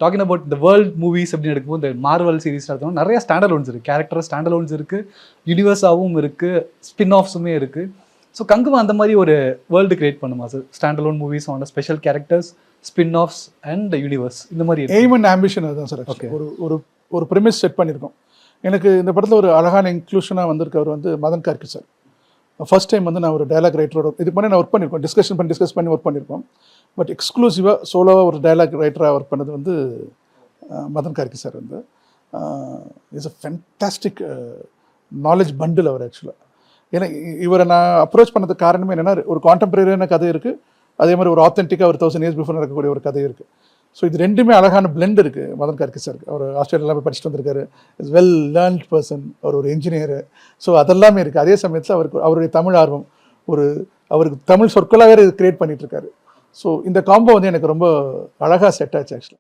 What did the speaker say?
Talking about இந்த world movies அப்படின்னு எடுக்கும்போது இந்த மார்வல் சீரிஸ் நடத்தணும் நிறைய ஸ்டாண்டலோன்ஸ் இருக்குது, கேரக்டர் ஸ்டாண்டலோன்ஸ் இருக்குது, யூனிவர்ஸாகவும் இருக்குது, ஸ்பின் ஆஃப்ஸுமே இருக்குது. ஸோ கங்குவா அந்த மாதிரி ஒரு வேர்ல்டு கிரியேட் பண்ணுமா சார்? ஸ்டாண்டலோன் மூவிஸ் ஆன special characters, spin offs and universe இந்த மாதிரி எய்ம் அண்ட் ஆம்பிஷன் அதுதான் சார். ஓகே, ஒரு ப்ரிமிஸ் செட் பண்ணியிருக்கோம். எனக்கு இந்த படத்தில் ஒரு அழகான இன்க்ளூஷனாக வந்திருக்கவர் வந்து Madhan Karky sir. First time வந்து நான் ஒரு டயலாக் ரைட்டரோட இதுக்கு முன்னாடி நான் ஒர்க் பண்ணியிருக்கோம், டிஸ்கஸ் பண்ணி ஒர்க் பண்ணியிருக்கோம். பட் எக்ஸ்க்ளூசிவாக சோலோவாக ஒரு டயலாக் ரைட்டராக ஒர்க் பண்ணது வந்து மதன் கார்கி சார் வந்து is a fantastic knowledge bundle அவர் ஆக்சுவலாக. ஏன்னா இவரை நான் அப்ரோச் பண்ணதுக்கு காரணமே என்னென்னா, ஒரு கான்டெம்பரரியான கதை இருக்குது, அதே மாதிரி ஒரு ஆத்தென்டிக்காக ஒரு 1000 years பிஃபோர் நடக்கக்கூடிய ஒரு கதை இருக்குது. ஸோ இது ரெண்டுமே அழகான பிளெண்ட் இருக்குது மதன் கார்கி சார். அவர் ஆஸ்திரேலியாவில் போய் படிச்சுட்டு வந்திருக்காரு, இஸ் வெல் லேர்ன்ட் பர்சன், அவர் ஒரு இன்ஜினியரு. ஸோ அதெல்லாமே இருக்குது. அதே சமயத்தில் அவருடைய தமிழ் ஆர்வம், அவருக்கு தமிழ் சொற்களாக வேறு கிரியேட் பண்ணிகிட்ருக்காரு. ஸோ இந்த காம்போ வந்து எனக்கு ரொம்ப அழகாக செட் ஆச்சு ஆக்சுவலாக.